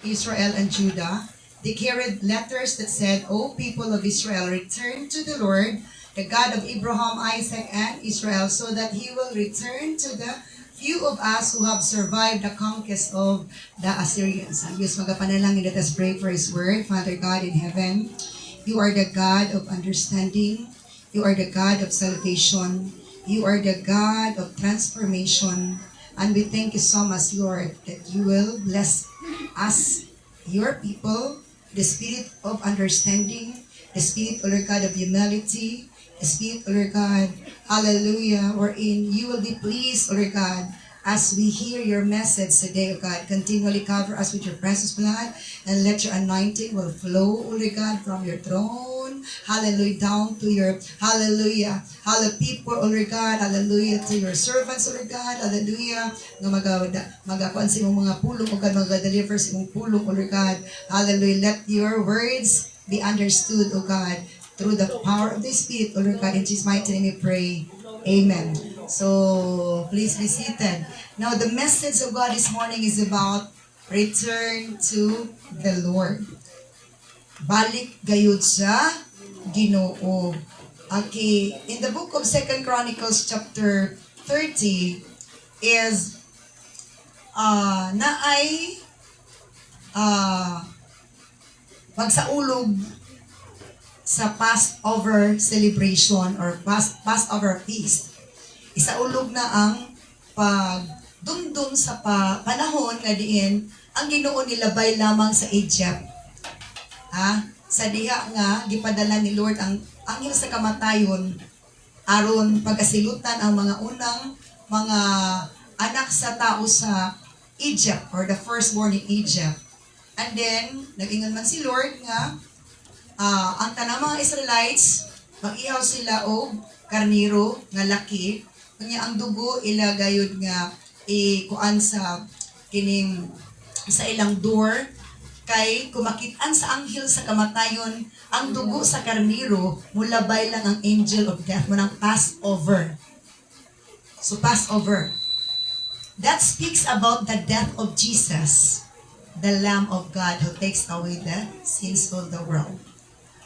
Israel and Judah. They carried letters that said, O people of Israel, return to the Lord, the God of Abraham, Isaac, and Israel, so that He will return to the few of us who have survived the conquest of the Assyrians. Ang Diyos magapanalangin, let us pray for His word. Father God in heaven, You are the God of understanding. You are the God of salvation. You are the God of transformation. And we thank You so much, Lord, that You will bless us, Your people, the spirit of understanding, the spirit, O Lord God, of humility, the spirit, O Lord God, hallelujah, wherein You will be pleased, O Lord God, as we hear Your message today, O God. Continually cover us with Your precious blood, and let Your anointing will flow, O Lord God, from Your throne, hallelujah, down to Your, hallelujah, people, O Lord God, hallelujah, to Your servants, O Lord God, hallelujah, nga magakuan sa imong mga pulong, O God, mag-deliver sa imong pulong, O Lord God, hallelujah, let Your words be understood, O God, through the power of the Spirit, O Lord God, in Jesus' mighty name we pray, amen. So, please be seated. Now, the message of God this morning is about return to the Lord. Balik gayud sa Ginoo. Okay, in the book of 2 Chronicles chapter 30 is naay pagsaulog sa Passover celebration or Passover feast. Isaulog na ang pagdumdum sa panahon nga diin ang Ginoo nilabay lamang sa Egypt. Sa diha nga gipadala ni Lord ang anghel sa kamatayon aron pagasilutan ang mga unang mga anak sa tao sa Egypt or the firstborn in Egypt. And then nag-ingon man si Lord nga ang tanang mga Israelites mag-ihaw sila og karniro nga laki. Kanya ang dugo ilagayod nga ikuan sa kining sa ilang door kay kumakitaan sa anghel sa kamatayon ang dugo sa karniro mulabay lang ang angel of death manang Passover. So Passover, that speaks about the death of Jesus, the Lamb of God who takes away the sins of the world.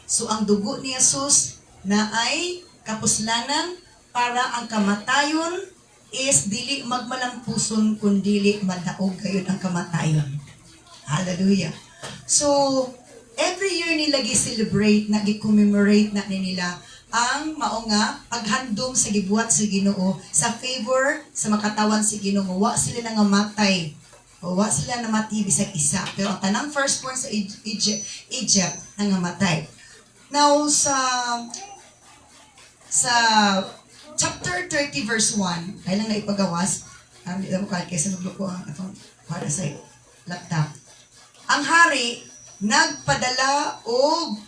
So ang dugo ni Jesus na ay kapuslanan para ang kamatayon is dili magmalampuson kundili madaog gayud ang kamatayon. Hallelujah. So every year nila gi-celebrate na gi-commemorate na nila ang mao nga paghandom sa gibuhat sa Ginoo sa favor sa makatawan sa Ginoo. Wa sila nangamatay. O wa sila namati bisag isa. Pero ang tanang firstborn sa Egypt nangamatay. Now sa chapter 30 verse 1, ay lang na ipagawas. Hindi mo kahit kaysa nagluko ang atong para sa laptop. Ang hari nagpadala og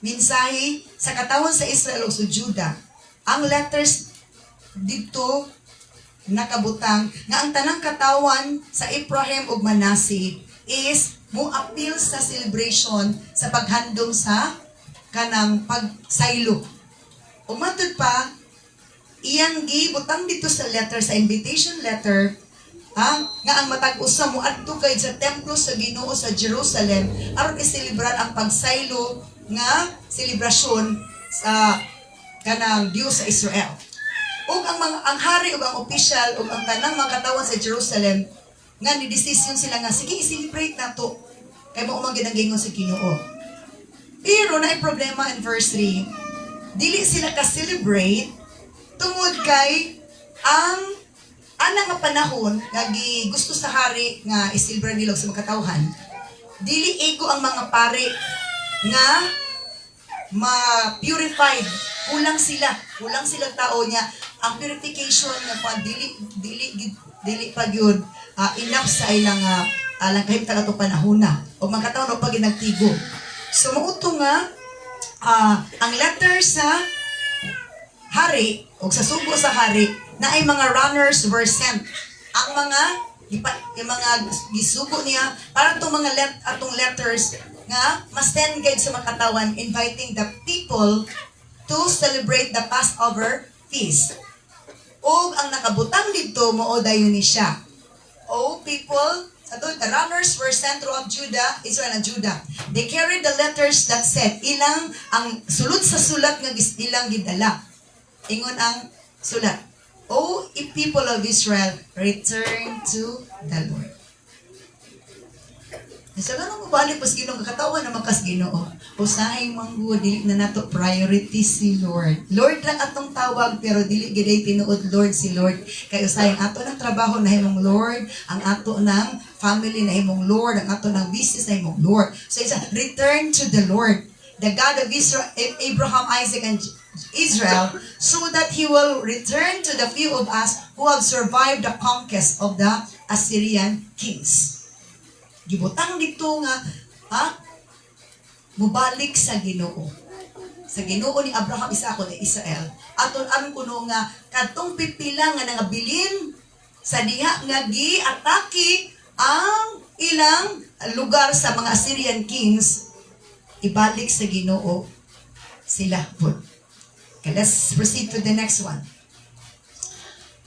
mensahe sa katawan sa Israel o sa Judah. Ang letters dito nakabutang nga ang tanang katawan sa Ephraim ug Manasseh is mo appeal sa celebration sa paghandom sa kanang pagsaylo. Umatod pa, iyang gibutang dito sa letter, sa invitation letter, nga ang matag-usa mo adto kay sa templo sa Ginoo sa Jerusalem aron i-celebrar ang pagsaylo nga selebrasyon sa kanang Dios sa Israel. Ug ang hari ug ang opisyal ug ang tanang mga katawan sa Jerusalem nga ni decision sila nga sige i-celebrate nato kay mao man gid ang gingon sa Ginoo. Pero naay problema in verse 3. Dili sila ka-celebrate tungod kay ang anang nga panahon nga gusto sa hari nga i-celebrate nila sa makatawhan. Dili ego ang mga pare nga ma-purified. Kulang sila tao niya. Ang purification nga pa dili pa gyud enough sa ilang alang kahit talato panahon na. O magkataon o pag nagtigo. So mauto nga ang letter sa hari o sa sugo sa hari na ay mga runners were sent. Ang mga gisugo niya para itong mga atong letters nga ma-send guide sa makatawan inviting the people to celebrate the Passover feast. O ang nakabutang dito mao dayon ni siya. O people the runners were sent throughout Judah, Israel and Judah. They carried the letters that said, ilang ang sulod sa sulat nga ilang gidala. Ingon ang sulat, O people of Israel, return to the Lord. So, ganun mo balik pas Ginoo, katawan naman kas Ginoo. Usahay manggo, dili na nato priority si Lord. Lord lang atong tawag, pero dili giday tinuod Lord si Lord. Kay usahay ang ato ng trabaho na himong Lord, ang ato ng family na himong Lord, ang ato ng business na himong Lord. So, it's a return to the Lord, the God of Israel, Abraham, Isaac, and Israel, so that He will return to the few of us who have survived the conquest of the Assyrian kings. Gibutang dito nga, mubalik sa Ginoo. Sa Ginoo ni Abraham, Isaac, ni Israel. Aton aron kuno nga kadtong pipila nga nangabilin sa diha nga gi-atake ang ilang lugar sa mga Assyrian kings, ibalik sa Ginoo sila po. Okay, let's proceed to the next one.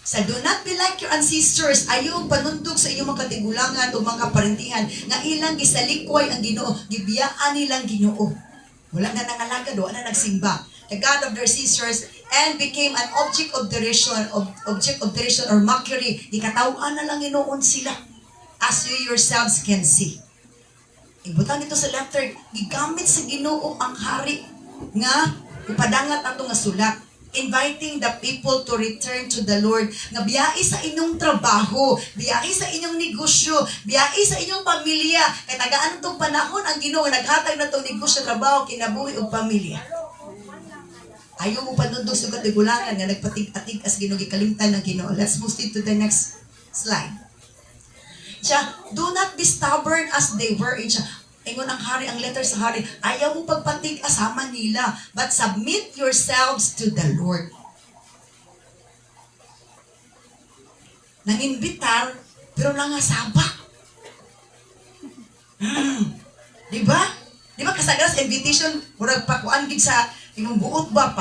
Sa do not be like your ancestors, ayaw panundog sa iyong mga katigulangan o mga kaparintihan nga ilang gisalikway ang Ginoo, gibiyaan nilang Ginoo. Wala na nangalagad, wala na nagsimba. The God of their sisters and became an object of derision or mockery. Ikatawaan na lang Ginoon sila, as you yourselves can see. Ibutan dito sa letter, gigamit sa Ginoo ang hari nga ipadangat ato nga sulat, inviting the people to return to the Lord, nga biyai sa inyong trabaho, biyai sa inyong negosyo, biyai sa inyong pamilya. Kaya tagaan itong panahon ang Ginoo naghatag na itong negosyo, trabaho, kinabuhi o pamilya. Ayaw mo panundog sa katigulangan nga nagpatig-atig as Ginoo, gikalimtan ng Ginoo. Let's move to the next slide. Siya, do not be stubborn as they were. Siya, ingon ang hari, ang letter sa hari, ayaw mo pagpatig asama nila, but submit yourselves to the Lord. Nanginbitar, pero nangasaba. Diba? Diba kasagaras invitation, murag pakuan gid sa imong buot ba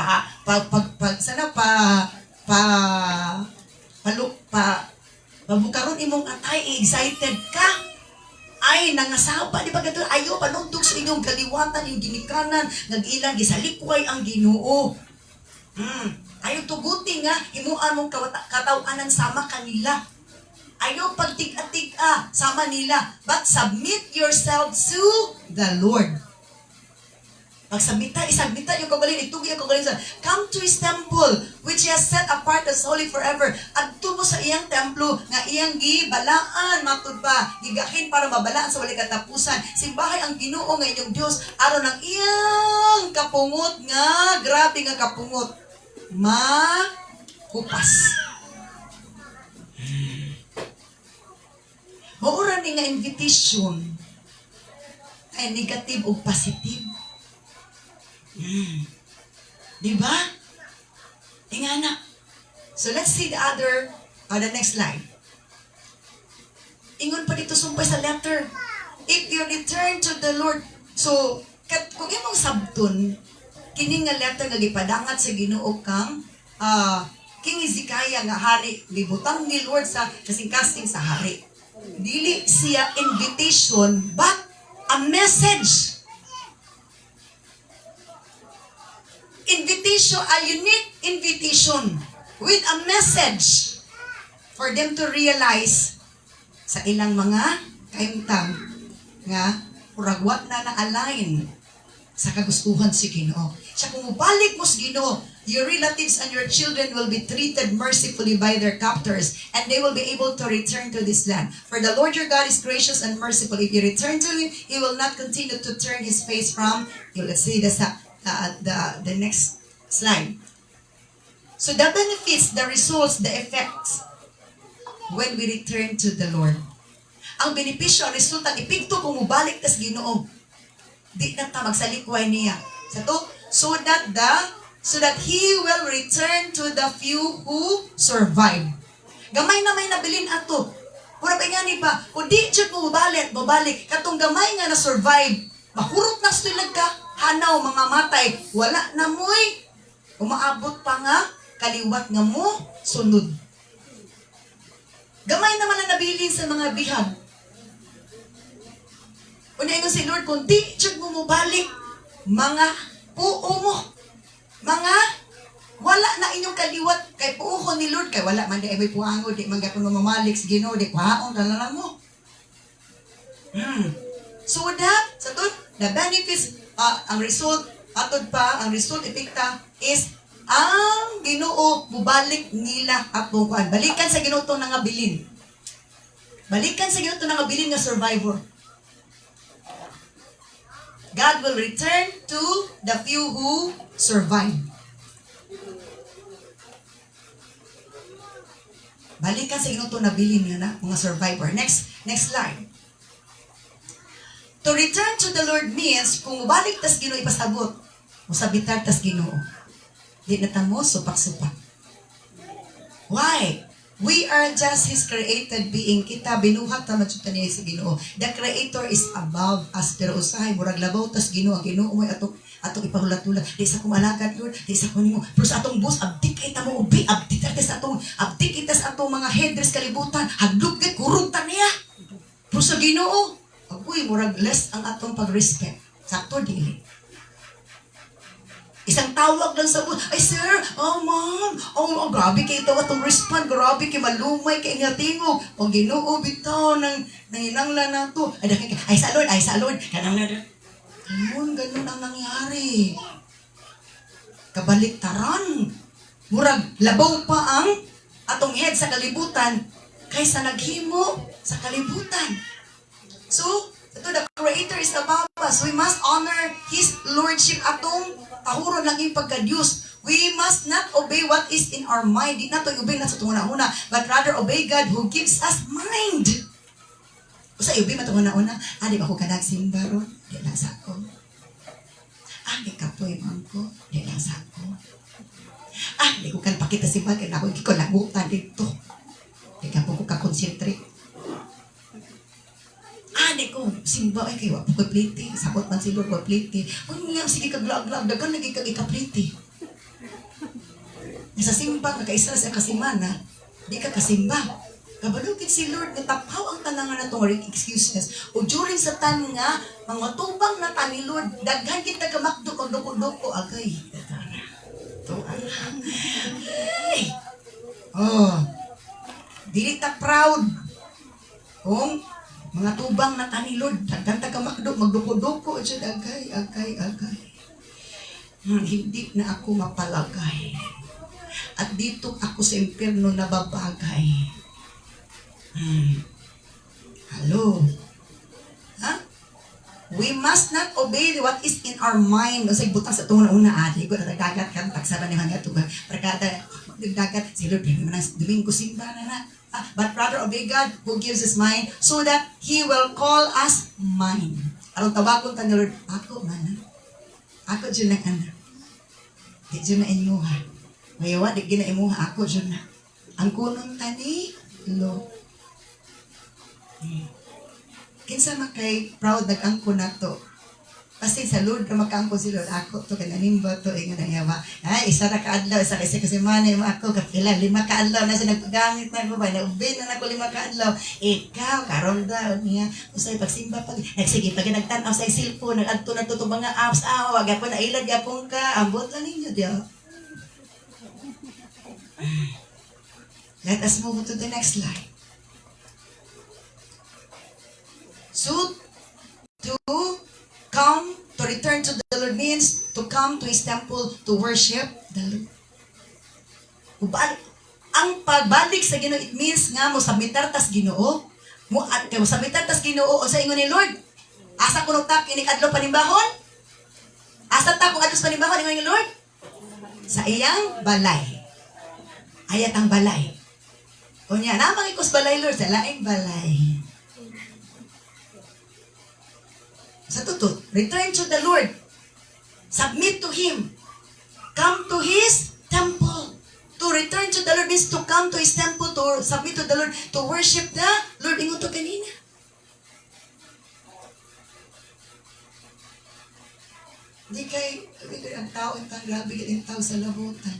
pabukaron imong atay, excited ka. Ay, nangasaba, di ba gato? Ayaw panundog sa inyong kaliwatan, yung ginikanan, nag-ilang, gisalikway ang Ginoo. Ayaw tuguti nga, himuan mong katawanan sama kanila. Ayaw pagtig-atig sama nila. But submit yourselves to the Lord. Pagsabita, isagbita yung kagalin, itugi ang kagalin sa, come to His temple, which He has set apart as holy forever. Adto mo sa iyang templo, nga iyang gibalaan, matud pa, gigahin para mabalaan sa wali katapusan. Simbahay ang Ginoo nga inyong Diyos, aron ang iyang kapungot nga, grabe nga kapungot, makupas. Maura ni nga invitation, ay negative o positive. Diba? Ingana. So let's see the next slide. Ingon pa dito sumpay sa letter. If you return to the Lord, so kung imong sabton, kining nga letter nga gipadangat sa Ginoo kang King Hezekiah nga hari, libutang ni Lord sa kasing-kasing sa hari. Dili siya invitation, but a message. Invitation, a unique invitation with a message for them to realize sa ilang mga kaimtang nga uragwat na na-align sa kagustuhan si Ginoo. Siya kung mubalik mo sa Ginoo, your relatives and your children will be treated mercifully by their captors, and they will be able to return to this land. For the Lord your God is gracious and merciful. If you return to Him, He will not continue to turn His face from you. Let's see the next slide. So the benefits, the results, the effects when we return to the Lord. Ang benepisyo, ang resulta, ipigto kung mubalik tas Ginoo. Di na ta magsalikway niya. So that He will return to the few who survive. Gamay na may nabilin ato. Pura pa nga ni pa, kung di siya ko mabalik, katong gamay nga na survive, mahurot na sila hanaw, mga matay, wala na mo'y umaabot pa nga, kaliwat nga mo, sunod. Gamay naman na nabilin sa mga bihag. Unya si Lord, kung di jud mo mubalik, mga puo mo, mga wala na inyong kaliwat kay puuhon ni Lord, kay wala man di ay may puango, di man gapon mamalik sa Ginoo, di kwaon na lang mo. So that, sa to, the benefits, ang result, atod pa, ang result epekta is ang Ginoo mubalik nila atong kuan. Balikan sa Ginoo to nga bilin. Balikan sa Ginoo to nga bilin nga survivor. God will return to the few who survive. Balikan sa Ginoo to na bilin nga na mga survivor. Next slide. To return to the Lord means kung mubalik tas Ginoo ipasabot, musabitar tas Ginoo. Di na tamo supak-supak. Why? We are just His created being. Kita binuhat ta majuta niya sa Ginoo. The Creator is above us. Pero usahay murag labaw tas Ginoo. Ang Ginoo mo'y atong ipahulat-hulat. Di sa kumalagad, Lord. Di sa kunimo. Pero sa atong boss, abdik kita mo ubi. Abdik kita sa atong mga headrest kalibutan. Haglug kay kuruntan niya. Pero sa Ginoo, agoy murag less ang atong pag-respect. Sakto dili. Isang tawag lang sa bus, ay sir, oh ma'am, oh grabe kayo ito atong respond, grabe kayo malumay kayo nga tingog, o Ginoo bitaw nang inanglan na to, ay sa Lord, kanang na ganun ang nangyari. Kabaliktaran, murag labaw pa ang atong head sa kalibutan, kaysa naghimo sa kalibutan. So, ito, the Creator is above us. We must honor His Lordship atong tahuron lang yung pagka-Diyos. We must not obey what is in our mind. Di na ito obey na sa tunguna-una, but rather obey God who gives us mind. O sa obey matunguna-una, di ba ko ka nagsimba ron? Di lang sa ako. Di ka po yung ko? Di lang sa ako. Di ko kan pakita si Bagay na ako, hindi ko nagutan dito. Di ka po ko ka-concentrate. Di ko, simba ay kayo, ako kapliti. Sakot man sila ko kapliti. Nga, sige kaglag-lag, dagan lagi kag ikapliti. Sa simba, kakaisa sa kasimana, di ka kasimba. Kabalugin si Lord, natapaw ang tanangan na itong excuses. O during sa tan nga, mga tubang na tani Lord, daghan kita kamakdo, magduko-duko, agay. Ito, ay. Dili ta proud. Kung mga tubang na tanilod, daghan ta kamakdo, magduko-duko, agay. Hindi na ako mapalagay. At dito ako sa impyerno nababagay. Hello? We must not obey what is in our mind. Kasi butang sa itong una ati ko, nagdagat kan taksaban ni mga ito. Pagkata, nagdagat, sila naman ang Domingo simba na. But rather obey God who gives us mind so that He will call us mine. Aron tawagon ta ni Lord, ako man. Ako dyan na anak. Di dyan na imuha. Mayawa, di gina imuha. Ako dyan na. Ang kunong tani, Lord. Kinsa makay proud nag-angko na to. Kasi sa Lord na makaangko si Lord. Ako to, kananimba to, nga nangyama. Isa na kaadlaw, isa kasi manay mo ako, kapila, 5 kaadlaw na siya nagpagamit na ko ba, naubin na ako 5 kaadlaw. Ikaw, karon daw niya, usay pagsimba pag, nagsige, pag nagtanaw sa cellphone, nag-adto na to mga apps, wag ako na ilag, yapong ka, ambot lang ninyo, diyo. Let us move to the next slide. So, to return to the Lord means to come to His temple to worship the Lord. Ang pagbalik sa Ginoo, it means nga mo sabitar tas Ginoo. Mo sabitar tas Ginoo o sa ingon ni Lord. Asa ko nung tak ining adlaw panimbahon? Asa ta kung adlaw panimbahon ingon ni Lord? Sa iyang balay. Ayat ang balay. Unya namang ikos balay Lord sa laing balay. Sa tutut, return to the Lord. Submit to Him. Come to His temple. To return to the Lord means to come to His temple, to submit to the Lord, to worship the Lord. Ingon to kanina. Hindi ang tao, grabe ang tao sa labutan.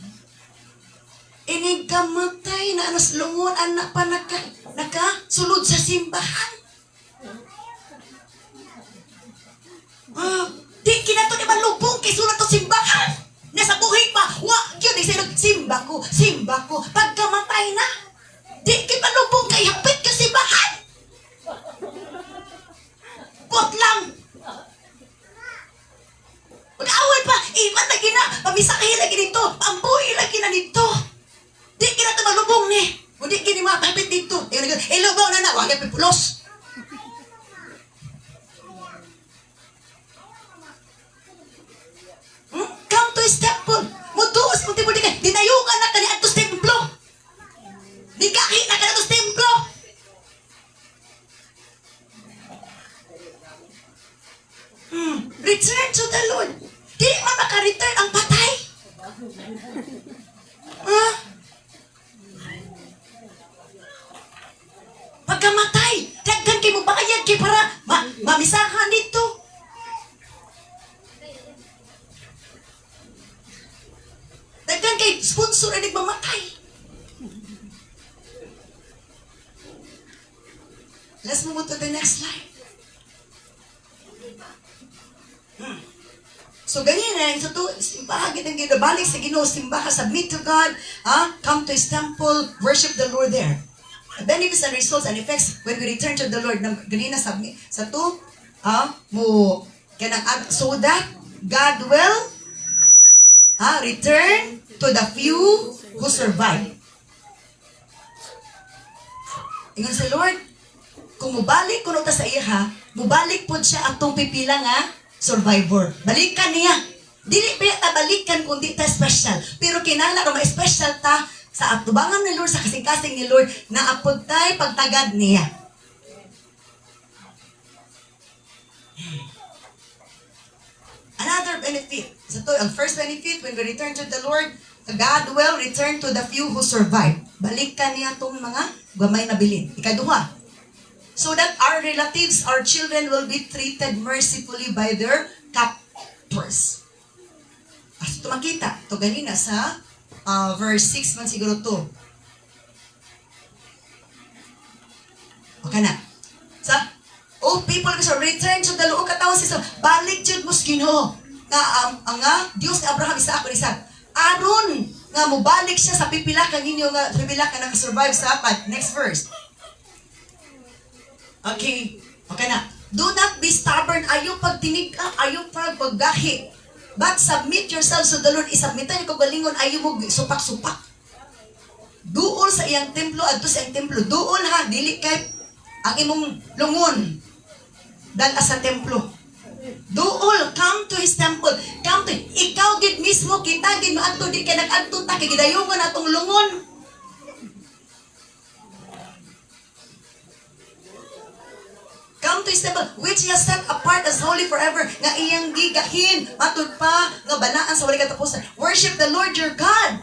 Inigkamatay na anas lungon, anak pa nakasulod sa simbahan. Ah, di kinato ni malubong kay sulat to simbahan. Nasa buhay pa, wa yun ay simba ko. Pagkamatay na, di kay malubong kay hapit ka simbahan. Kot lang. Mag-away pa, iman lagi na, pamisakahin lagi dito, pambuhi lagi na dito. Di kinato malubong ni. O di kini mapapit dito. Ilubaw na, wag yung pipulos. Come to his temple. Mutuos mo temple di kay dinayugan na kani adto sa templo. Digahi na kani adto sa templo. Return to the Lord. Di man maka-return ang patay. Pagkamatay, daghan kay mo bayad kay para mamisahan dito. Daghan kay sponsor na nagmamatay. Let's move on to the next slide. So, ganyan na, so to, simbahan ng ginabalik sa Ginoo, simbahan, submit to God, come to His temple, worship the Lord there. The benefits and results and effects when we return to the Lord, ganina sabi, sa to, so that God will return to the few who survive. Ingon sa Lord, kung mubalik kuno ta sa iya mubalik pod siya atong pipila nga survivor. Balikan niya. Dili pa ta balikan kundi ta special. Pero kinahanglan ra ma-special ta sa atubangan ni Lord, sa kasing-kasing ni Lord na apod tay pagtagad niya. Another benefit. So to, ang first benefit, when we return to the Lord, God will return to the few who survive. Balikan niya tong mga gamay na bilin. Ikaduha, so that our relatives, our children will be treated mercifully by their captors. As ito makita, ito ganina sa verse 6 man siguro to. Okay na. Sa, people shall return to the Lord. Katawan siya, balik jud mo sa Ginoo. Nga, Diyos ni Abraham, Isaac, aron nga mubalik siya sa pipilakan ninyo nga pipilakan nakasurvive sa apat. Next verse. Okay na. Do not be stubborn. Ayaw pagtinig ka. Ayaw paggahi. But submit yourselves to the Lord. Isubmitan yung kagalingon. Ayaw mo supak-supak. Duol sa iyang templo. Adto sa iyang templo. Duol ha. Dili kay ang imong lungon. Dala sa templo. Duol. Come to His temple. Come to. Ikaw gid mismo. Kita gid maadto. Di ka nag-adto ta. Kigidayungan atong lungon. Come to His temple, which He has set apart as holy forever, nga iyang gigahin, matud pa, nga banaan sa wali katapusan. Worship the Lord your God.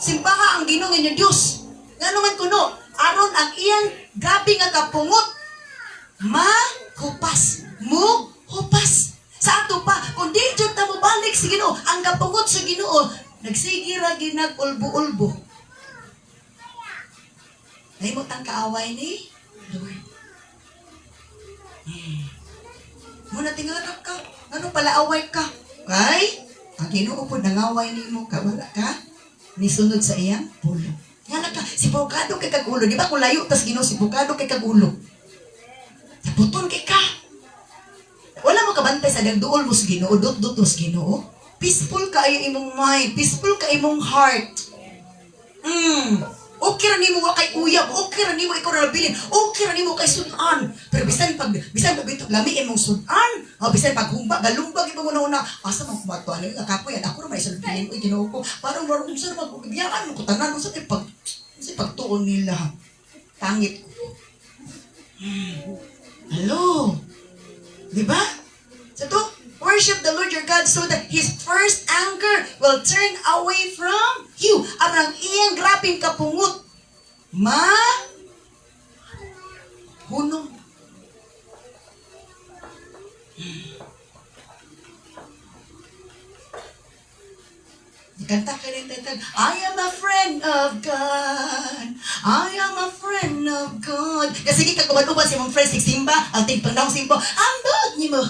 Simbaha ang Ginoo inyong Diyos. Nga naman kuno, aron ang iyang grabe nga kapungot, hupas. Sa ato pa, kung di dyan ta mo balik sa Ginoo, ang kapungot sa Ginoo, nagsigira ginag ulbo-ulbo. Nahimot ang kaaway ni Lord. Muna tingarap ka. Ano pala away ka? Kay, ang Ginoo po nangaway ni mo ka. Wala ka. Nisunod sa iyang pulo. Nga ka, si Bukado kay kagulo. Di ba kung layo, tas Ginoo si Bukado kay kagulo. Naputon kay ka. Wala mo kabantay sa dagduol mo sa Ginoo. Dut-dut mo sa Ginoo. Peaceful ka ay imong mind. Peaceful ka imong heart. Okay ra nimo wa kay uyab, okay ra nimo ikaw ra nabilin, okay ra nimo kay sudan. Pero bisan bito lami imong sudan, bisan pag humba galumbag imo una asa man kumato ano nga kapoy ako ra may sulbilin ko Ginoo ko. Parang maron sir magbiyakan mo ko tanan sa pagtuon nila. Tangit ko. Hello. Di ba? So to worship the Lord your God so that His first anger will turn away from you. Arang iyang grabing kapungot. Hunong. Kanta ka rin tatag, I am a friend of God. I am a friend of God. Kasi hindi ka kumaluban si mong friend, simba, ang tigpang simba. Ang nimo.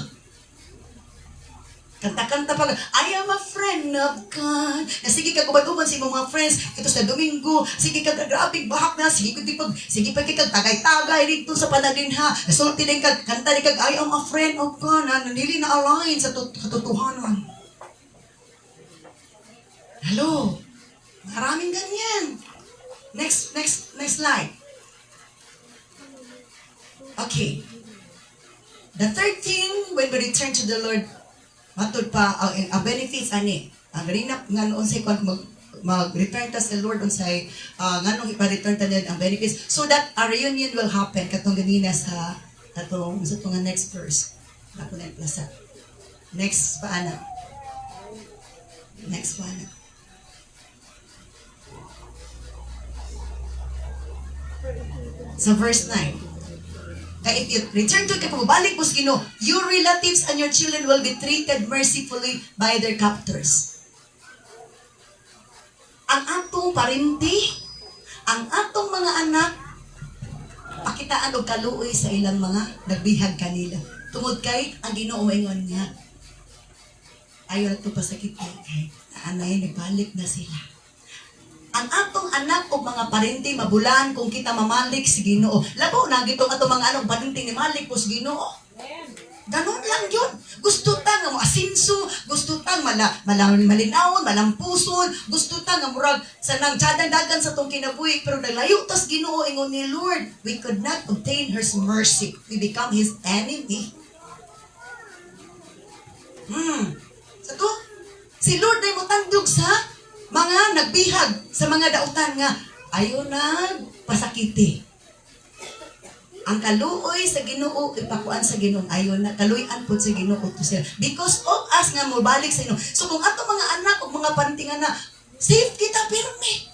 Kanta-kanta pag, I am a friend of God. Na sige ka guban-guban sa imong mga friends, ito sa Domingo, sige ka grabing bahak na, sige pa kag tagay-tagay dito sa panaglinha. Nasulti din kag kanta din kag, I am a friend of God, na nili na align sa katotohanan. Hello, maraming ganyan. Next slide. Okay. The third thing, when we return to the Lord, matod pa ang benefits ani ang rinap nga noon say kon mag-return ta sa Lord unsay nganong ipa-return ta ang benefits so that a reunion will happen katong ganina sa atong nga next verse ako na plasa next paana next paana sa verse 9. If you return to it, pabalik mo sa Ginoo, your relatives and your children will be treated mercifully by their captors. Ang atong parinti, ang atong mga anak, pakitaan og kaluoy sa ilang mga nagbihag kanila. Tungod kay, ang Ginoo maingon niya, ayaw na ito pasakit kay naanay, nagbalik na sila. Ang atong anak o mga parente mabulan kung kita mamalik si Ginoo. Labo na gitong atong mga anong parente ni malik po si Ginoo. Ganon lang yun. Gusto ta nga mo asinso, gusto ta malinawon, malampuson, gusto ta nga murag sa nang dagan sa tong kinabuhi pero naglayo tas Ginoo ingon ni Lord, we could not obtain His mercy. We become His enemy. Sa to, si Lord ay mo tandog sa mga nagbihag sa mga dautan nga ayaw na pasakiti. Ang kaluoy sa Ginoo ipakuan sa Ginoo ayaw na kaluy-an pud sa Ginoo to sila because of us nga mobalik sa Ginoo. So kung ato mga anak o mga pantingan na safe kita pirmi.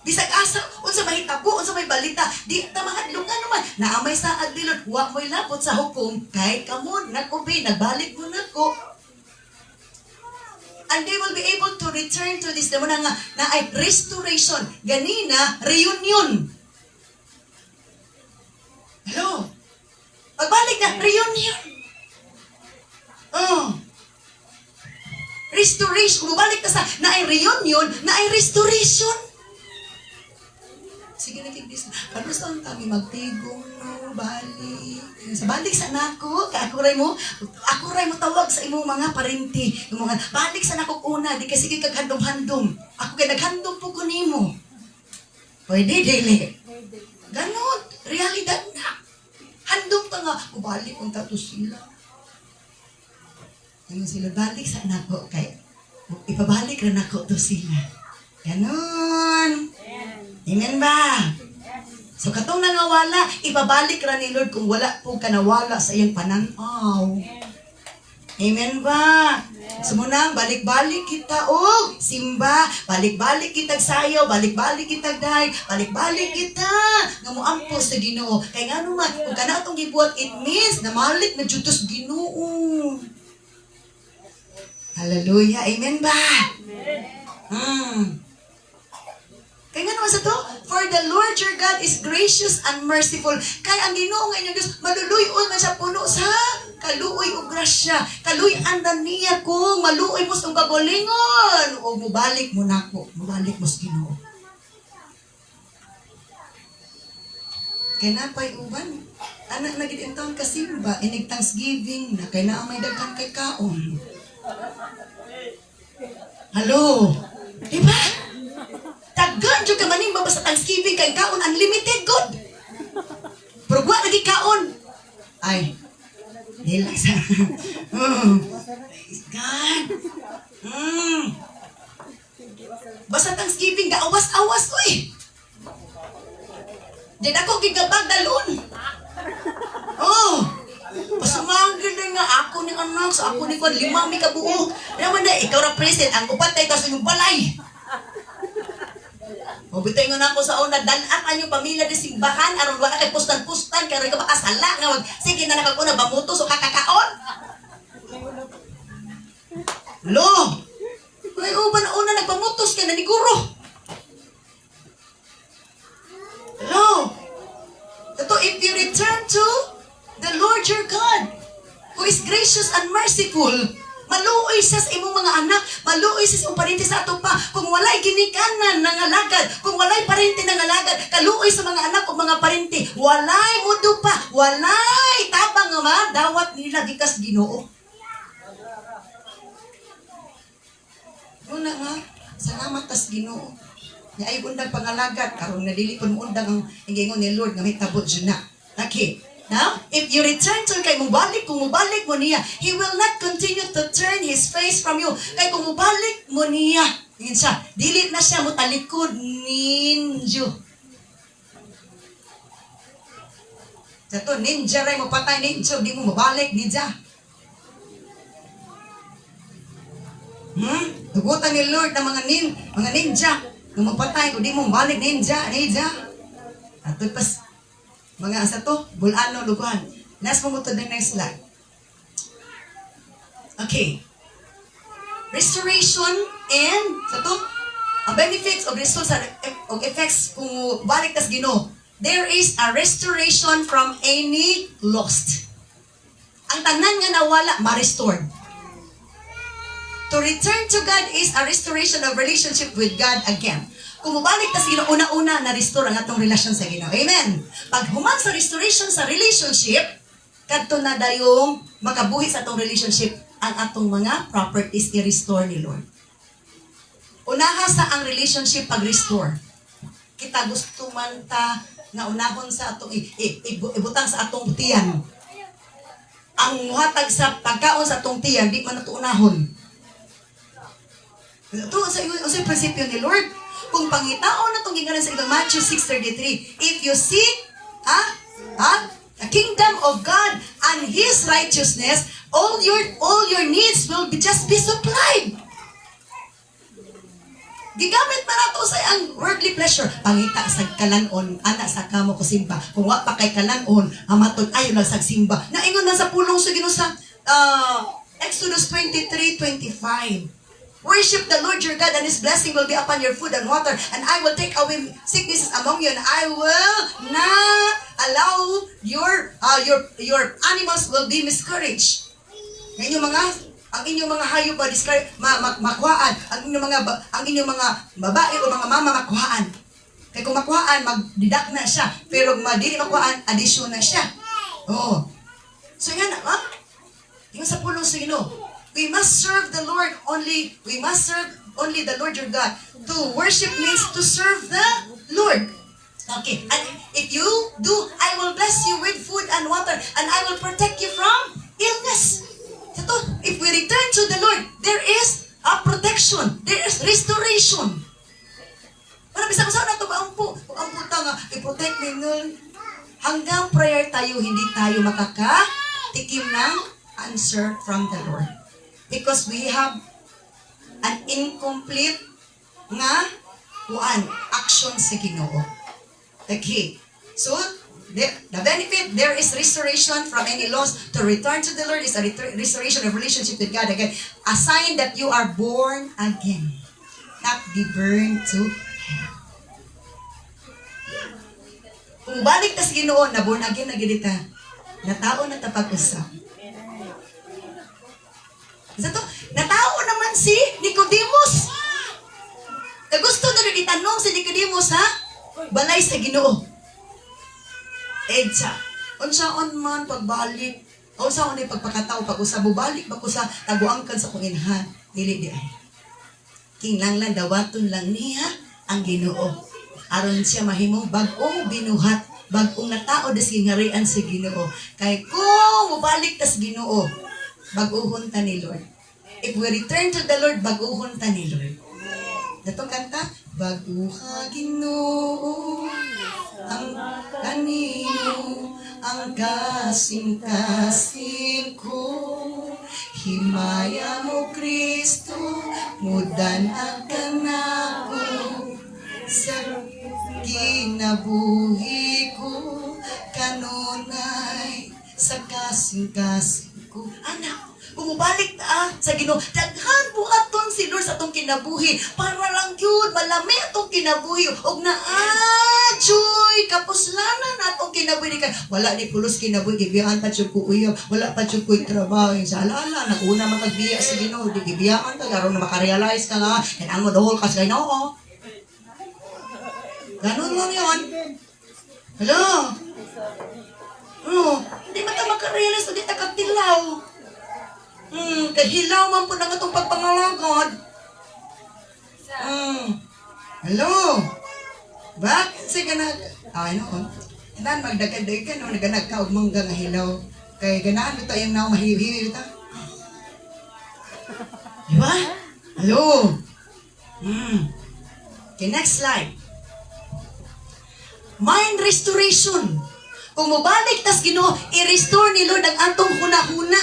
Bisag asa unsa mahitabo unsa may balita di ta mahadlungan naman naamay sa adilot wa mo'y lapot sa hukom kay kamo nag-obey nagbalik mo nako. And they will be able to return to this. Damo na nga, na ay restoration. Ganina, reunion. Hello? Pagbalik na, reunion. Oh. Restoration. Bumalik ka sa, na ay reunion, na ay restoration. Sige na kikis. Ano saan kami magtigong no, balik. Sa balik sa nako, ako ray mo tawag sa imong mga parenti. Yung mga, balik sa nako una, di kasi kag handom-handom. Ako kay naghandom po ko nimo. Pwede, dili. Ganon, realidad na. Handom pa nga, balik kung tato sila. Ano sila, balik sa nako, kay ipabalik rin ako to sila. Ganon. Amen ba? So katong nangawala, ibabalik ra ni Lord kung wala po ka nawala sa iyang pananaw. Amen ba? So munang balik-balik kita og simba, balik-balik kita sayo, balik-balik kita day, balik-balik kita nga moampo sa Ginoo. Kay ngano man kung kana atong gibuhat it means na malik na jutos Ginoo. Hallelujah. Amen ba? Kaya nga naman sa to, for the Lord your God is gracious and merciful. Kaya ang Ginoo nga inyong Diyos, maluluyon man siya puno sa kaluoy o grasya. Kaluy-andan niya kung maluoy mo sa kagalingon. O mubalik mo na ko. Mubalik mo sa Ginoo. Kaya napay uban. Anak na gitintang kasimba, inig Thanksgiving na kaya na may daghan kay kaon. Hello? Diba? Tagan jud ka maning sa Thanksgiving kay kaon unlimited good. Pero wa lagi kaon. Ay. Relax. God. Basta Thanksgiving gaawas-awas oy. Di ako gigabag dalon. Oh. Pasumangin na nga ako ni anak sa ako ni kon 5 mi kabuo. Naman na ikaw ra present ang upat kay kaso yung balay. O bitay nga nako sa una dan-an anyong pamilya di simbahan aron wala kay pustan-pustan kay ka makasala nga wag sige na nakakuna bamutos o kakakaon. Lo. Ay uban una nagpamutos kay na ni guro. Lo. Ito if you return to the Lord your God, who is gracious and merciful. Maluoy siya sa imong mga anak, maluoy siya sa imong parente sa ato pa. Kung walay ginikanan ng alagad, kung walay parente ng alagad, kaluoy sa mga anak o mga parente, walay mudo pa, walay tabang nga dawat nila gikas Ginoo. Una nga, salamat tas Ginoo. Nga ay undag pangalagad, karon nga dili kun undag ang ingon ni Lord nga may tabot jud na. Okay. Now, if you return to kay mubalik, kung mubalik mo niya, He will not continue to turn His face from you. Kay kung mubalik mo niya, yun siya, dili na siya mo talikod ninyo. Sa to, ninja ray mo patay ninja, di mo mabalik ninja. Tugutan ni Lord ng mga ninja. Kung mapatay ko, di mo mabalik ninja. At pas, mga asa to, bulano, luguhan. Let's move to the next slide. Okay. Restoration and, sa to, ang benefits of results of effects kung balik tas Ginoo. There is a restoration from any lost. Ang tanan nga nawala, ma-restored. To return to God is a restoration of relationship with God again. Kung mabalik ta sa Ginoo, una-una na-restore ang atong relasyon sa Ginoo. Amen. Pag human sa restoration sa relationship, kadto na dayong makabuhi sa atong relationship ang atong mga properties i-restore ni Lord. Unaha sa ang relationship pag-restore. Kita gusto man ta nga unahon sa atong ibutang sa atong tiyan. Ang muhatag sa pagkaon sa atong tiyan, di man nato unahon. Ito sa prinsipyo ni Lord. Kung pangitaon na itong gingalan sa ito, Matthew 6:33, if you seek the kingdom of God and His righteousness, all your needs will just be supplied. Gigamit man nato sa ang worldly pleasure. Pangita sa kalanon, anak sa kamo ko simba. Kung wa pa kay kalanon, amatod ayo lang sa simba. Naingon na sa pulong sa Ginoo sa Exodus 23:25. Worship the Lord your God and His blessing will be upon your food and water, and I will take away sicknesses among you, and I will not allow your animals will be miscouraged. Ang inyong mga hayop ba makuhaan, ang inyong mga babae o mga mama makuhaan. Kaya kung makuhaan, magdidak na siya, pero dili makuhaan, addition na siya. Oh. So yan yung sa pulong sa Ginoo. We must serve the Lord only. We must serve only the Lord your God. To worship means to serve the Lord. Okay. And if you do, I will bless you with food and water, and I will protect you from illness. Ito, if we return to the Lord, there is a protection. There is restoration. Para bisang saan na ito ba ang puta nga, i-protect ni Lord. Hanggang prayer tayo, hindi tayo makakatikim ng answer from the Lord. Because we have an incomplete nga action sa Ginoo. Okay. So, the benefit, there is restoration from any loss. To return to the Lord is a restoration of relationship with God again. A sign that you are born again. Not be burned to hell. Kung balik ta sa Ginoo, na born again na gilita, na tao na tapag-usap. Natao naman si Nicodemus. Gusto na rin itanong si Nicodemus, balay sa Ginoo. Edsa, unsaon man pagbalik, unsaon ni pagpakatao, pag-usabo, balik ba ko sa taguangkan sa Panginoon, dili di ay. Kinanglan dawaton lang niya ang Ginoo. Aron siya mahimong bag-ong binuhat, bag-ong natao des gingarian sa Ginoo. Kay kung mubalik tas Ginoo, baguhon ta ni Lord. If we return to the Lord, baguhon ta ni Lord. Datong kanta, baguha Ginoo ang kanino, ang kasing-kasing ko. Himaya mo Kristo, mudan ang kanako sa kinabuhi ko, kanunay sa kasing-kasing ko. Anak, Kumubalik ta sa Ginoo. Daghan buhaton si Lord sa atong kinabuhi para lang gyud malami atong kinabuhi ug joy kapuslanan atong kinabuhi kay wala ni pulos kinabuhi gibiyan pa jud ko uyab, wala pa jud ko trabaho. Sa alala naguna makagbiya sa Ginoo, di gibiyaan ka karon na makarealize ka nga kailangan mo dohol ka sa Ginoo. Ganun lang yun. Hello? Hindi ba ito makarealize na di takatilaw? Kaya hilaw man po na nga itong pagpangalagod. Hello? Bakit siya ganag... ano? Inan, magdagad-dagad, naganag ka, mangga nga hilaw. Kaya ganaan ito yung naw mahihiwi ito. Diba? Hello? Okay, next slide. Mind restoration. Kung mabalik tas Ginoo, i-restore ni Lord ang atong huna-huna.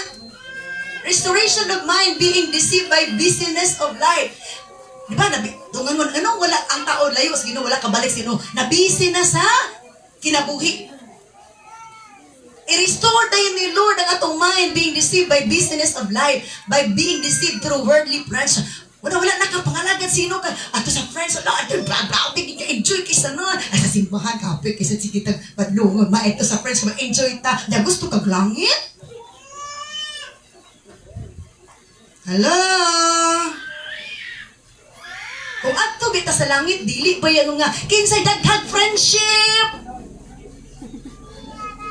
Restoration of mind, being deceived by busyness of life. Di ba? Tungan mo, wala ang tao layo sa Ginoo, wala kabalik sa Ginoo. Nabisi na sa kinabuhi. I-restore tayo ni Lord ang atong mind, being deceived by busyness of life, by being deceived through worldly pleasure. Wala na ka pangalagan sino ka. Ato sa friends, wala, ato blah, enjoy kaysa na. Ay sa simbahan, kapit kaysa sikitang padlungon. Ito sa friends, ma-enjoy ta. Na gusto kag langit? Hello? Kung ato bita sa langit, dili ba yan nga, kinsay daghag friendship?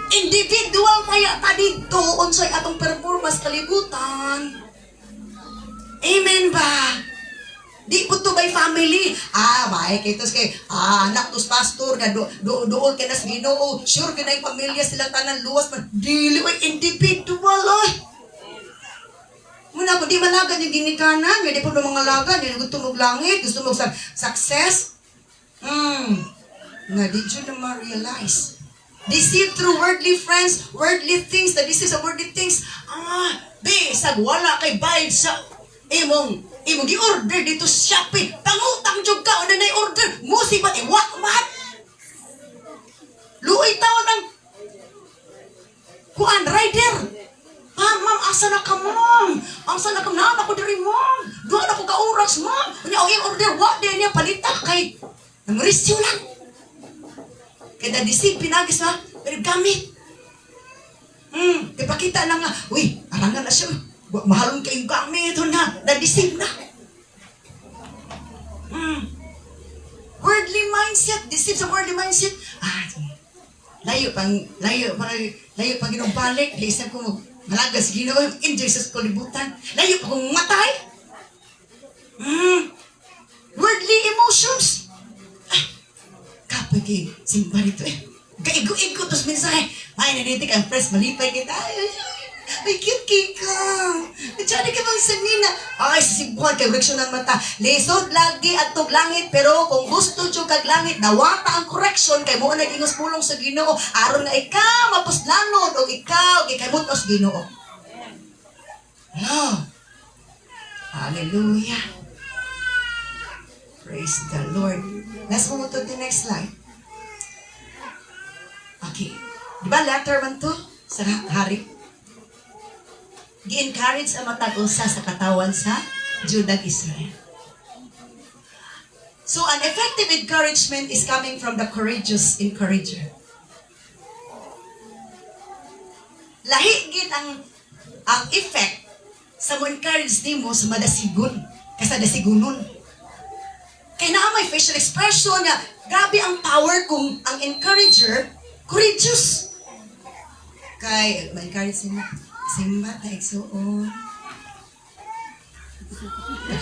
Individual kaya ta dito, unsay atong performance kalibutan. Amen ba? Di po to by family. Bahay kay tos kay anak tos pastor nga doon kay nas Ginoo. Sure ka na yung pamilya sila tanan luwas man. Dili oy individual oy. Muna ko di malagan yung ginikanan, di po mga lagan, yung gusto mong langit, gusto mong success. Nga di dyan na ma-realize. Deceived through worldly friends, worldly things, the disease of worldly things. Sagwala kay bayad sa imong gi-order dito sa Shopee. Pangutang jud ka o na order. Musibat iwakmat. Luoy taon ang kuan rider. Ma'am, asa na ka, ma'am? Asa na ka, naan ako diri, ma'am? Doon ako ka oras, ma'am. Kanya ang order, wak din niya palita kay namurisyo lang. Kaya na-deceive pinagis na, pero gamit. Ipakita lang nga, uy, arangan na siya, mahalong kayong gamit, na-deceive na. Worldly mindset, deceive sa worldly mindset. Layo pang ginubalik, isang ko malagas Ginoo, enjoy sa kalibutan. Layo pa kong matay. Worldly emotions. Kapoy kay simba rito Gaigo-igo tos mensahe. Ay, nanitik ang press, malipay kita. Ay, cute ka. Diyan ka bang sanina? Ay, sisibuhan kay reaksyon ng mata. Lisod lagi at tog langit, pero kung gusto dyo kag langit, nawata ang correction, kay mo nag-ingos pulong sa Ginoo. Aron nga ikaw, mapuslanon, o ikaw, kay mutos Ginoo. Hello. Hallelujah. Praise the Lord. Let's move to the next slide. Okay. Diba letter man to? Sa hari. Gi-encourage ang matag-usa sa katawan sa Judah Israel. So, an effective encouragement is coming from the courageous encourager. Lahi gid ang effect sa mo encourage nimo sa madasigon kasa dasigunon. Kaya na may facial expression nga grabe ang power kung ang encourager courageous. Kay ma-encourage nimo. Simba ta igsuon.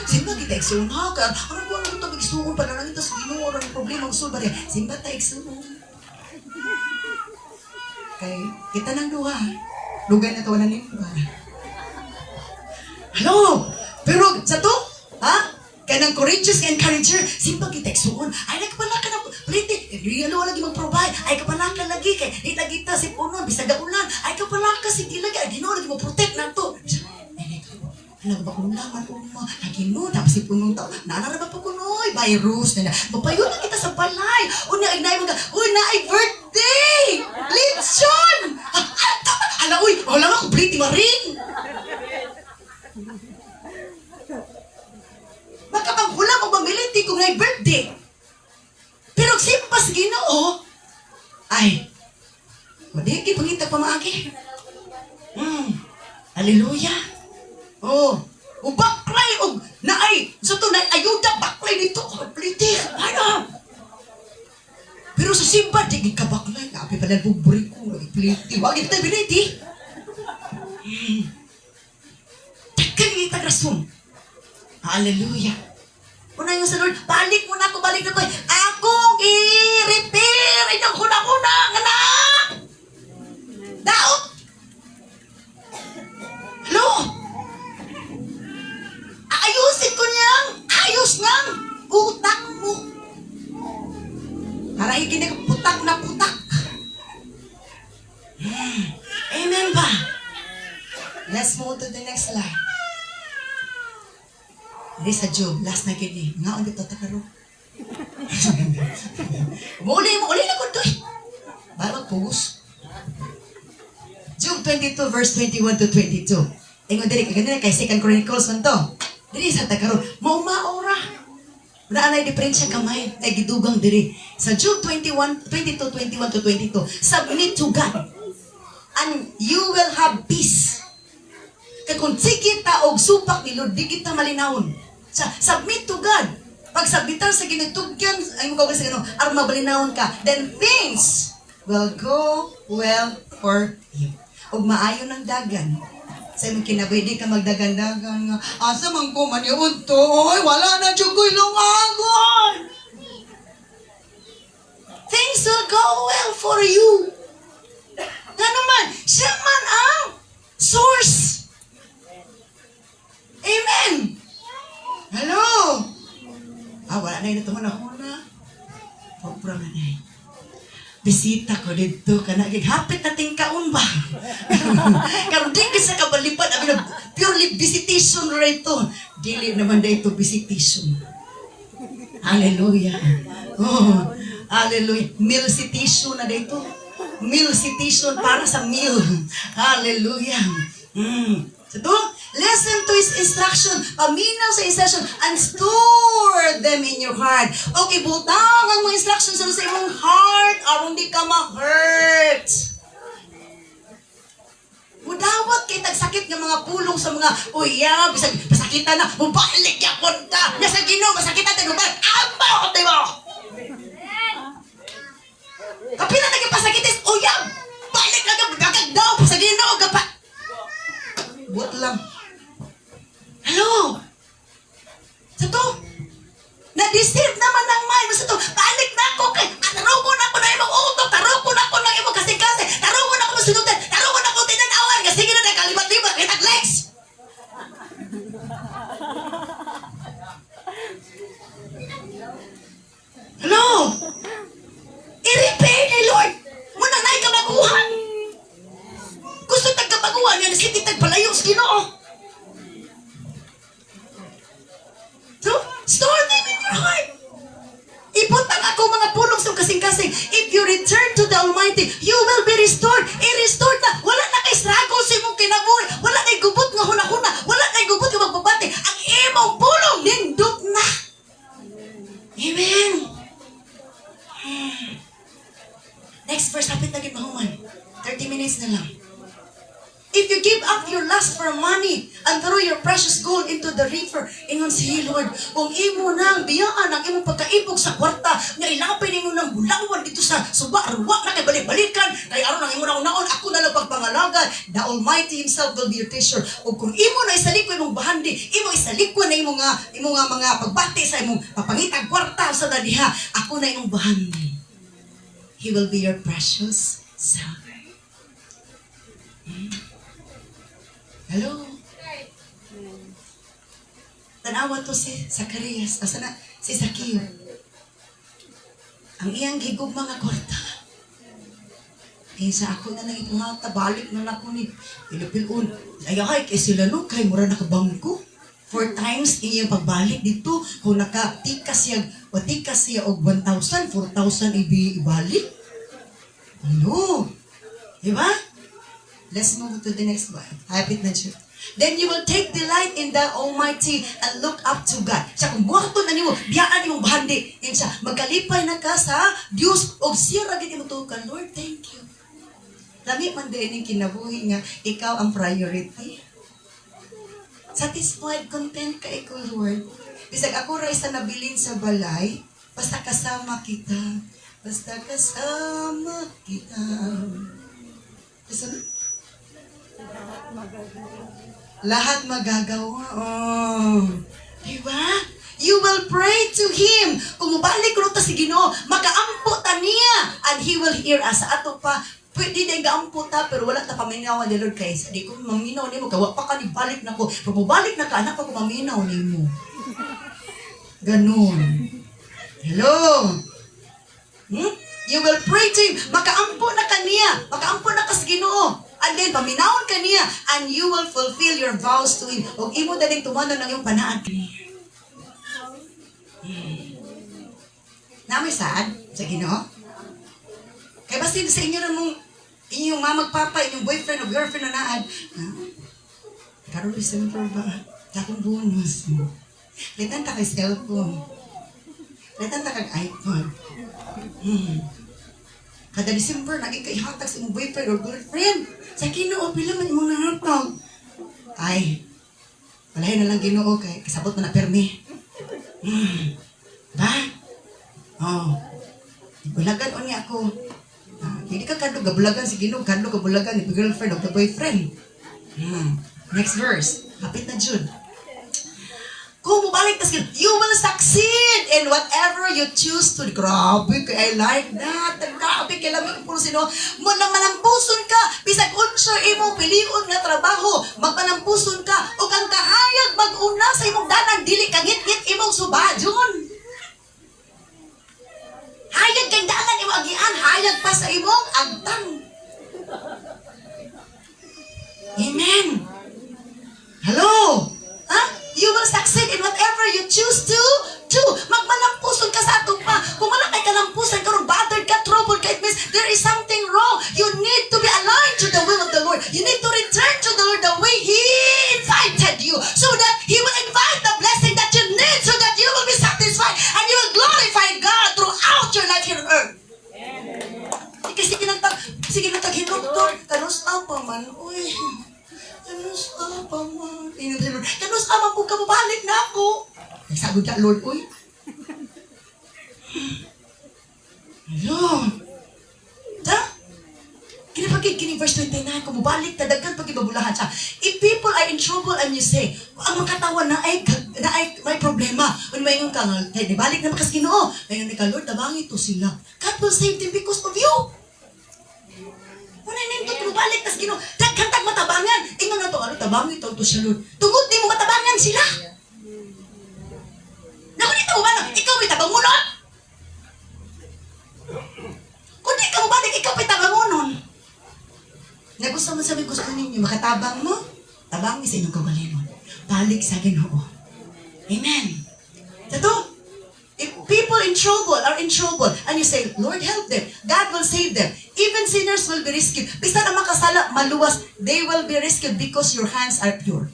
Simba kita igsuon ha ka. Ano ko ang ito igsuon pa na lang ito sa Ginoo ang problema gusto ba rin. Simba ta igsuon. Kay kita nang duha. Lugay na tawanan nimo ba? Hello. Pero sa to, kanang courageous encourager, simba kita igsuon. Ay nagpala ka na plite. Ano lagi mag-provide. Ay kapala ka lagi kay di lagi ta si puno bisag ulan. Ay kapala ka sige lagi. Ay Ginoo lagi mo protect nato. Nagbakunaman mo. Nagino tapos si punong tao. Naara ba pa kunoy virus na. Mapayo na kita sa balay. Una ay naay mga. Uy naay birthday. Lechon. Hala uy, wala nga complete maring. di. Pero simpas Ginoo, ay, di pangita pamaagi. Hallelujah. Oh, baklay, naay, sa to, ayuda, baklay dito, politik, ano? Pero sa simba, di ka baklay, kapi pala buburi ko, politik, wag ito tayo biniti. Takkan kita rason. Hallelujah. Una yung sa Lord, balik mo na ako, akong i-repair, inyong kuna-kuna, anak! Daot! Hello? Ayusin ko niyang, ayos niyang, utak mo. Para hindi ka putak na putak. Amen ba? Let's move to the next slide. Hindi sa Job, last na gini. Nga, dito takaro. Uli na ko doy. Bago pugos. Job 22 verse 21 to 22. Ingon diri kaganda kay 2 Chronicles man to. Diri sa takaro, maura. Wala na diferensya kamay, ay gidugang diri. Sa Job 21 to 22, submit to God and you will have peace. Kaya kung sige ta og supak ni Lord, di kita malinawon. Submit to God. Pag sabitan sa ginitugyan, ay mo kawag sa gano'n, aron mabalinawon ka, then things will go well for you. Og maayo ng dagan. Sa imong kinabay, di ka magdagan-dagan nga, asa man ko man yun to, oy, wala na dyan ko ilungagon. Things will go well for you. Nga naman, siya man ang source. Amen. Hello? Wala na yun ito mo na. Pagpura na yun. Bisita ko dito ka na. Hapit natin kaon ba? Karon di ka sa kabalipad. Purely visitation rito. Dili naman na ito visitation. Hallelujah. Oh, hallelujah. Meal citation na dito. Meal citation para sa meal. Hallelujah. So, listen to His instruction, paminaw sa instruction, and store them in your heart. Okay, butang ang mga instructions sa imong heart, aron di ka ma-hurt. Mudawat kay tagsakit ng mga pulong sa mga, uya, pasakitan na, mubalik yapon ka, nasa Ginoo, masakitan tayo, mubalik, ambaw, diba? Kapila naging pasakitis, uya, balik lang, gagag daw, sa Ginoo, gapa. Buat lang. Hello? Sa to? Na-deceive naman ng mind. Sa to, balik na ako kay, tarugo na ako na imong utok, tarugo na ako ng imong kasing-kasi, tarugo na ako masunutan, tarugo na ako tinanawan, kasi gina na kalibat-libat, kay tag-legs. Hello? I-repair ni Lord. Muna na ikabaguhan. Gusto tagkabaguhan yan, sige tagpalayo sa Ginoo. So, store them in your heart. Ibutang ako mga pulong sa kasing-kasing. If you return to the Almighty, you will be restored. I-restore na. Wala na kay struggle sa imong kinabuhi. Wala kay gubot nga huna-huna. Wala kay gubot nga magbabati. Ang imong pulong, nindot na. Amen. Next verse, hapit na mahuman. 30 minutes na lang. If you give up your lust for money and throw your precious gold into the river, ingon si Lord, kung imo nang biyaan ang imong pagkaibog sa kwarta, nga ilapay ninyo ng bulawan dito sa suba-ruwa na kay balik-balikan, kay aron ang imo naon-naon, ako na lang pagpangalagan, the Almighty Himself will be your teacher. O kung imo na isalikwa imong bahandi, imo isalikwa na imong mga pagbati sa imong papangitag kwarta sa dadiha, ako na imong bahandi. He will be your precious silver. Hello? Tanawa to si Zacarias. Asa na? Si Zacchaeus. Ang iyang gigog mga kwarta. Eh sa ako na nang ipungata, balik na ako ni Pilipilun. Ay, kay sila no, kay mura nakabangon ko. 4 times iyang pagbalik dito. Kung nakatikas siya, o tikas siya og 1,000, 4,000 ibalik. Ano? Diba? Let's move to the next one. Hapit na siya. Then you will take delight in the Almighty and look up to God. Siya kung buhaton na niyo, biyaan nimong bahandi. Yan siya, magkalipay na ka sa Diyos o siya ragit imutukan. Lord, thank you. Lami man din yung kinabuhi nga, ikaw ang priority. Satisfied, content ka ikaw, Lord. Bisag ako rin sa nabilin sa balay, basta kasama kita. Basta kasama kita. Lahat magagawa. Oh. Diba? You will pray to Him. Kung mabalik ko ta si Ginoo, makaampo ta niya and He will hear us. Ato pa, pwede na gaampo ta, pero wala ta paminawan ni Lord kay di ko maminaw nimo, gawa pa ka ni balik na ko. Pero mabalik na ka, anak ko maminaw nimo. Ganun. Hello? You will pray to Him. Makaampo na ka niya. Makaampo na ka sa Ginoo. And then, paminawon ka niya, and you will fulfill your vows to Him. Huwag imo daling tumano ng iyong panaad. Namay saan? Sa Ginoo? Kaya basta sa inyo rin mong inyong mamagpapa, inyong boyfriend o girlfriend na naad. Karoon December ba? Takong bonus. Litan ta kay cellphone. Litan ta kag iPhone. Kada December, naging kaihatag sa imong boyfriend or girlfriend. Sa Ginoo, pila man imong nangatag. Ay, walahin na lang Ginoo kay kasabot mo na permi. Ba? Oh. Bulagan o niya ako. Hindi ka kadlo gabulagan si Ginoo, kadlo gabulagan ni girlfriend o boyfriend. Next verse. Kapit na Jude. Kung mabalik tas you will succeed in whatever you choose to. Grabe, I like that. Grabe, kailangan ko sino. Mo nang manampuson ka, bisag unsa imo pilion nga trabaho, magpanampuson ka, ug ang kahayag mag-una sa imong danan, dili ka ngit-ngit imong subadyon. Hayag kay danan imo agian, hayag pa sa imong agtang. Amen. Hello? You will succeed in whatever you choose to do. Magmalampuson ka sa atong pa. Kung wala kay kalampusan, karon bothered ka, troubled ka, it means there is something wrong. You need to be aligned to the will of the Lord. You need to return to the Lord the way He invited you, so that He will invite the blessing that you need, so that you will be satisfied and you will glorify God throughout your life here on earth. Sige nang hinugtog, kanus pa man, uy. Kanus pa man. Kanus pa po ka mabalik na ako. Sabi ka, Lord, uy. Ayun. Kini verse 29, kung mabalik, tadagan pag ibabulahan siya. If people are in trouble and you say, ang makatawan na ay may problema. Kung may ngong kang, balik na makas Ginoo. Ngayon ka, Lord, tabang ito sila. God will save them because of you. Kung nindot mo balik, tas Ginoo, kantag matabangan. Ingon na to, tabang ito siya, Lord. Tungod di mo matabangan sila. Nakunita mo ba na, ikaw may tabangunon? Kung di ka mo balik, ikaw may tabangunon. Na gusto mo sabi, gusto ninyo, makatabang mo, tabang sa inyong kagalingon. Balik sa Ginoo. Amen. Ito, if people in trouble are in trouble, and you say, Lord, help them, God will save them. Even sinners will be rescued. Bisa na makasala, maluwas, they will be rescued because your hands are pure.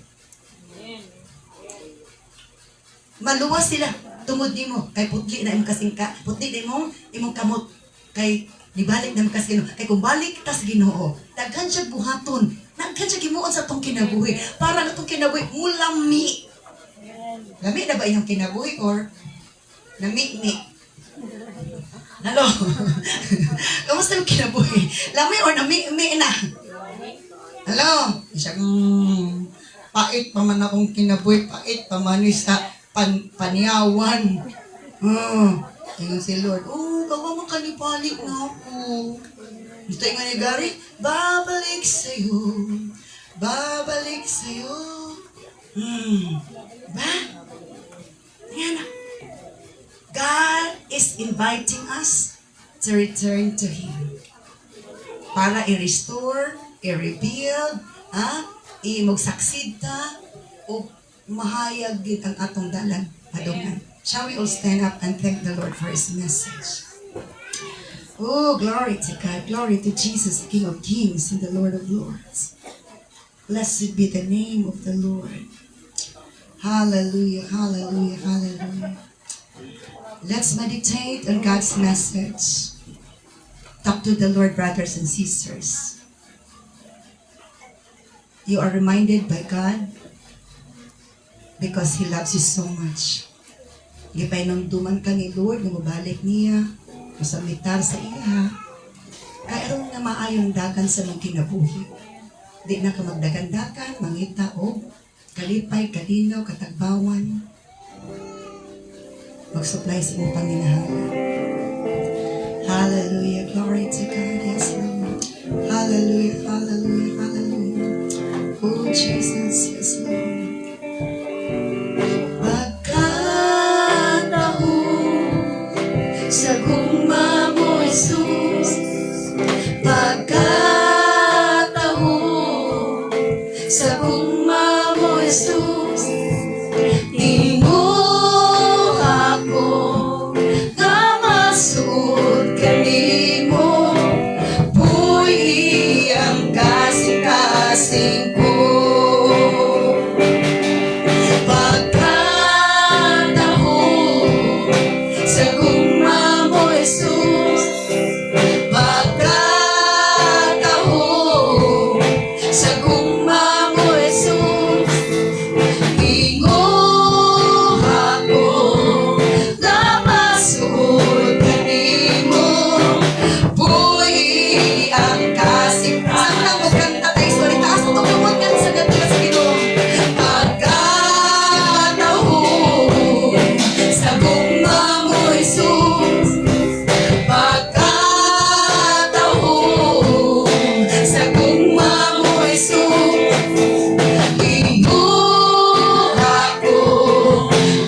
Maluwas sila. Tumod ni mo, kay putli na imong kasingka, putli na imong kamot, kay nibalik na imong kasino. Kay kung balik tas Ginoo, daghan siya buhaton, daghan siya gimuon sa tong kinabuhi, para na tong kinabuhi mulami. Lami na ba inyong kinabuhi or nami-mi? Hello? Kamusta yung kinabuhi? Lami or nami-mi na? Hello? Isang pait pa man akong kinabuhi, pait pa man sa paniyawan. Ayun si Lord, gawa mo kanibalik na ako. Gusto yung nga Gary, babalik sa'yo, babalik sa'yo. Ba? Yan na. God is inviting us to return to Him. Para i-restore, i-rebuild, i-mag-succeed ta, o mahayag din ang atong dalan padungan. Shall we all stand up and thank the Lord for His message? Oh, glory to God. Glory to Jesus, King of Kings and the Lord of Lords. Blessed be the name of the Lord. Hallelujah, hallelujah, hallelujah. Let's meditate on God's message. Talk to the Lord, brothers and sisters. You are reminded by God because He loves you so much. Gipay nang duman ka ni Lord, na mabalik niya, masamitar sa iya, kaya na maayong dagan sa mga kinabuhi. Di na ka magdagandakan, mangita o kalipay, kalinaw, katagbawan. Mag-supply sa iyong Panginoon. Hallelujah. Glory to God. Yes, Lord. Hallelujah. Hallelujah. Hallelujah. Oh, Jesus. Yes, Lord. Pagkatahon sa gugma mo, Jesus. Pagkatahon sa gugma mo, Jesus. Tingog ako na masud kanimo, buhi ang kasing-kasing ko. Pagkatahon sa gugma mo, Jesus. Pagkatahon sa gugma mo, Jesus. Tingog ako na masud kanimo, buhi ang kasing. Saan lang mo kanta tayo? Sorry, taas mo tumawag yan sa ganda sa Ginoo. Pagkatahon sa gugma mo, Jesus. Pagkatahon sa gugma mo, Jesus. Tingog ako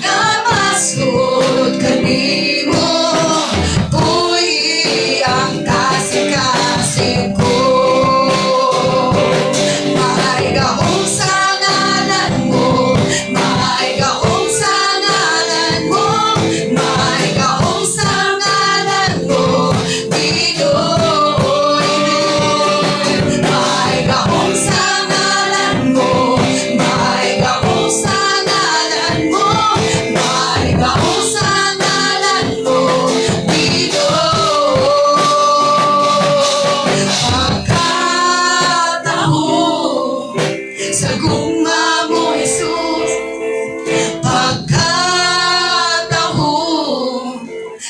na masud kanimo, buhi ang kasing-kasing ko. Maigahong sa ngalan mo, maigahong sa ngalan mo, maigahong sa ngalan mo, Ginoo. Maigahong sa ngalan mo, maigahong sa ngalan mo, maigahong sa ngalan mo, Ginoo. Pagkatahon sa gugma mo, Jesus. Pagkatahon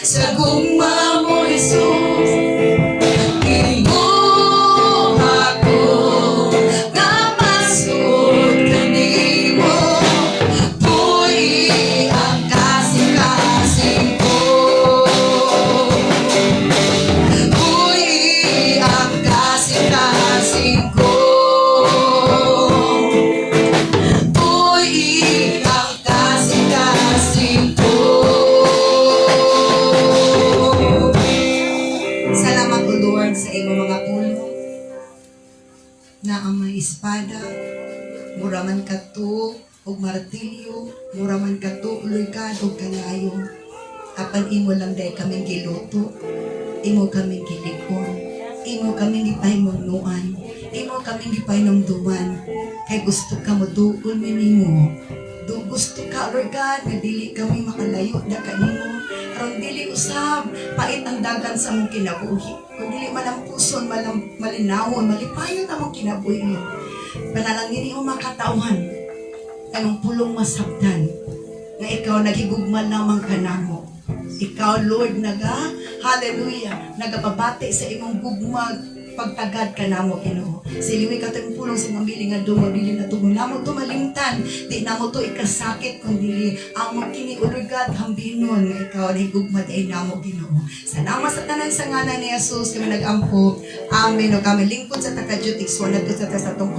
sa gugma mo, Jesus. Tingog ako na masud kanimo, buhi ang kasing-kasing ko. Buhi ang kasing-kasing ko. Buhi ang kasing-kasing ko. Salamat o Lord sa iyong mga puno na ang may espada, muraman kato og martilyo, muraman kato uloy ka og kalayo. Apan imo lang day kaming giluto, imo kaming gilikon, imo kaming gipahimungnuan, imo kaming gipahinumduman. Kay gusto ka mo duol minimo. Gusto ka, Lord God, na dili kami makalayo na kanimo. Aron dili usab, pait ang dagan sa mong kinabuhi. Kung dili man ang puson, malinawon, malipayon ang mong kinabuhi mo. Panalangin mo makatauhan, kanong pulong masabdan, na ikaw naghigugman lamang kanamo. Ikaw, Lord, hallelujah, nagapabati sa imong gugmag, pagtagad ka namo, Ginoo. Siliwi ka tayong pulong sa mamili nga dumo, dili na tumo namo to malimtan, di namo to ikasakit, kundi among kini ulugad hambinon nga ikaw ni gugmad ay namo, Ginoo. Salamat sa tanan sa ngalan ni Jesus kami nagampo. Amen. O kami lingkod sa takadjutik so nagtud sa atong